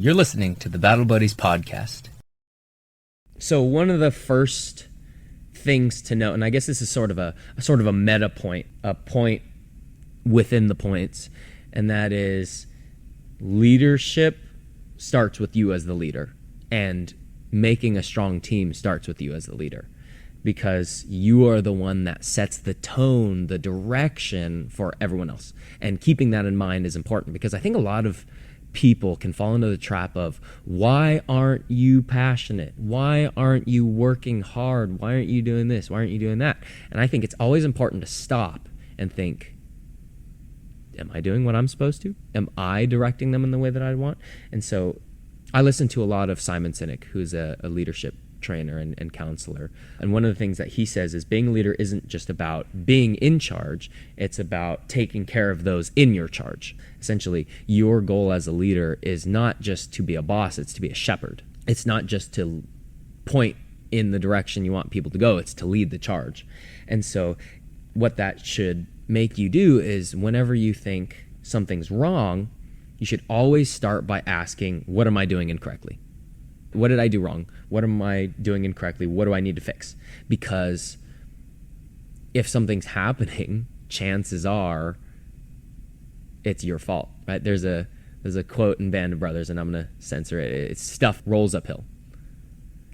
You're listening to the Battle Buddies podcast. So one of the first things to note, and I guess this is sort of a meta point, a point within the points, and that is leadership starts with you as the leader, and making a strong team starts with you as the leader, because you are the one that sets the tone, the direction for everyone else. And keeping that in mind is important, because I think a lot of people can fall into the trap of, why aren't you passionate? Why aren't you working hard? Why aren't you doing this? Why aren't you doing that? And I think it's always important to stop and think, am I doing what I'm supposed to? Am I directing them in the way that I want? And so I listen to a lot of Simon Sinek, who's a leadership trainer and counselor. And one of the things that he says is being a leader isn't just about being in charge, it's about taking care of those in your charge. Essentially, your goal as a leader is not just to be a boss, it's to be a shepherd. It's not just to point in the direction you want people to go, it's to lead the charge. And so what that should make you do is, whenever you think something's wrong, you should always start by asking, what am I doing incorrectly? What did I do wrong? What am I doing incorrectly? What do I need to fix? Because if something's happening, chances are it's your fault, right? There's a quote in Band of Brothers, and I'm going to censor it. It's stuff rolls uphill.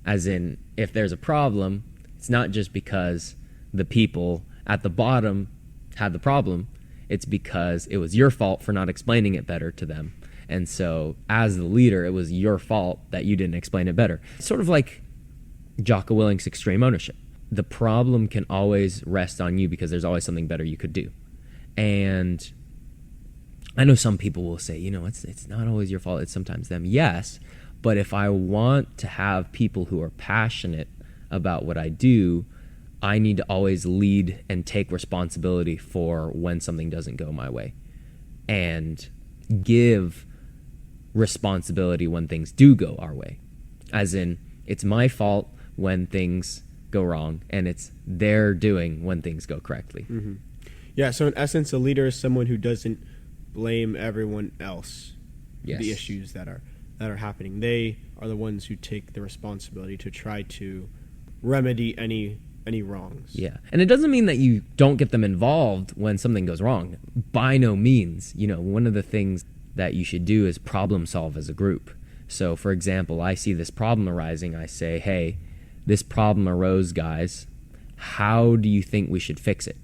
As in, if there's a problem, it's not just because the people at the bottom had the problem. It's because it was your fault for not explaining it better to them. And so as the leader, it was your fault that you didn't explain it better. It's sort of like Jocko Willink's extreme ownership. The problem can always rest on you because there's always something better you could do. And I know some people will say, it's not always your fault, it's sometimes them. Yes, but if I want to have people who are passionate about what I do, I need to always lead and take responsibility for when something doesn't go my way, and give responsibility when things do go our way. As in, it's my fault when things go wrong, and it's their doing when things go correctly. Mm-hmm. Yeah, so in essence, a leader is someone who doesn't blame everyone else for the issues that are happening. They are the ones who take the responsibility to try to remedy any wrongs. Yeah, and it doesn't mean that you don't get them involved when something goes wrong. By no means. One of the things that you should do is problem solve as a group. So, for example, I see this problem arising. I say, hey, this problem arose, guys. How do you think we should fix it?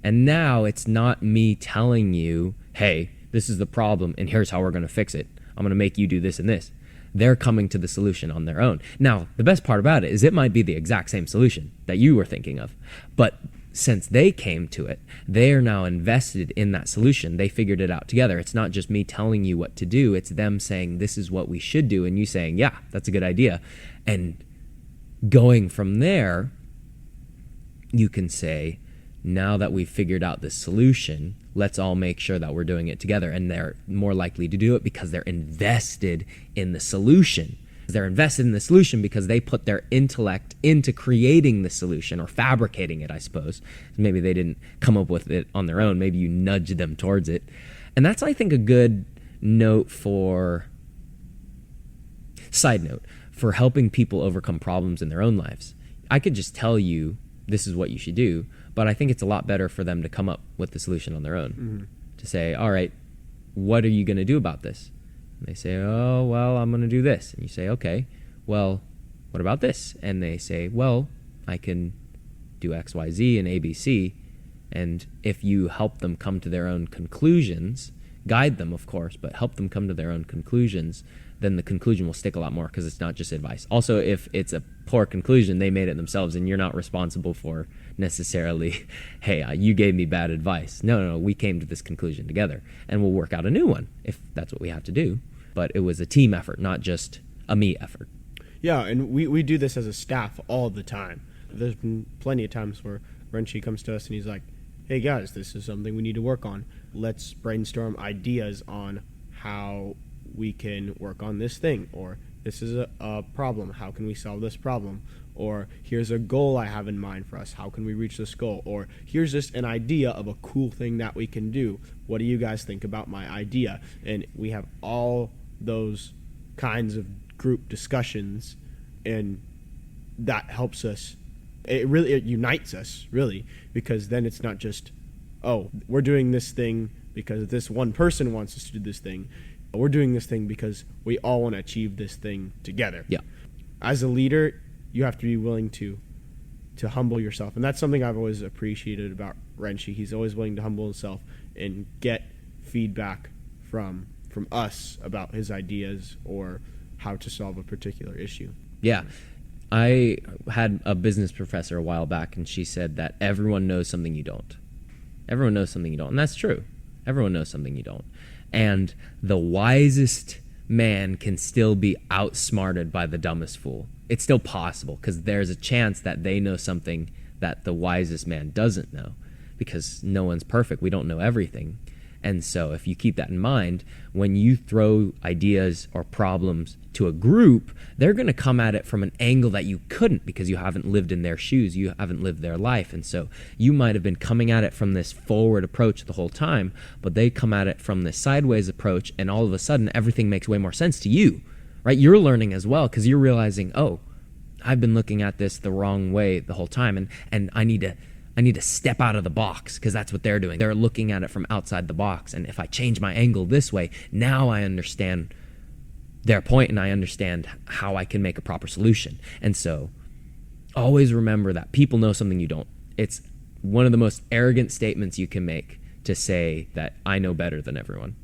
And now it's not me telling you, hey, this is the problem and here's how we're going to fix it. I'm going to make you do this and this. They're coming to the solution on their own. Now, the best part about it is it might be the exact same solution that you were thinking of, but since they came to it, they are now invested in that solution. They figured it out together. It's not just me telling you what to do. It's them saying, this is what we should do, and you saying, yeah, that's a good idea. And going from there, you can say, now that we've figured out this solution, let's all make sure that we're doing it together. And they're more likely to do it because they're invested in the solution. They're invested in the solution because they put their intellect into creating the solution, or fabricating it, I suppose. Maybe they didn't come up with it on their own. Maybe you nudged them towards it. And that's, I think, a good side note for helping people overcome problems in their own lives. I could just tell you, this is what you should do, but I think it's a lot better for them to come up with the solution on their own. Mm-hmm. To say, all right, what are you going to do about this? And they say, oh, well, I'm going to do this. And you say, okay, well, what about this? And they say, well, I can do X, Y, Z and A, B, C. And if you help them come to their own conclusions, guide them, of course, but help them come to their own conclusions, then the conclusion will stick a lot more, because it's not just advice. Also, if it's a poor conclusion, they made it themselves, and you're not responsible for necessarily, hey, you gave me bad advice. No, we came to this conclusion together, and we'll work out a new one if that's what we have to do. But it was a team effort, not just a me effort. Yeah, and we do this as a staff all the time. There's been plenty of times where Renchi comes to us and he's like, hey guys, this is something we need to work on. Let's brainstorm ideas on how we can work on this thing, or this is a problem, how can we solve this problem, or here's a goal I have in mind for us, how can we reach this goal, or here's just an idea of a cool thing that we can do, what do you guys think about my idea? And we have all those kinds of group discussions, and that helps us. It unites us, really, because then it's not just, oh, we're doing this thing because this one person wants us to do this thing. We're doing this thing because we all want to achieve this thing together. Yeah. As a leader, you have to be willing to humble yourself, and that's something I've always appreciated about Renshi. He's always willing to humble himself and get feedback from us about his ideas or how to solve a particular issue. Yeah. I had a business professor a while back, and she said that everyone knows something you don't. Everyone knows something you don't. And that's true. Everyone knows something you don't. And the wisest man can still be outsmarted by the dumbest fool. It's still possible, because there's a chance that they know something that the wisest man doesn't know, because no one's perfect. We don't know everything. And so if you keep that in mind, when you throw ideas or problems to a group, they're going to come at it from an angle that you couldn't, because you haven't lived in their shoes, you haven't lived their life. And so you might have been coming at it from this forward approach the whole time, but they come at it from this sideways approach, and all of a sudden everything makes way more sense to you, right? You're learning as well, because you're realizing, oh, I've been looking at this the wrong way the whole time, and I need to step out of the box, because that's what they're doing. They're looking at it from outside the box. And if I change my angle this way, now I understand their point, and I understand how I can make a proper solution. And so always remember that people know something you don't. It's one of the most arrogant statements you can make, to say that I know better than everyone.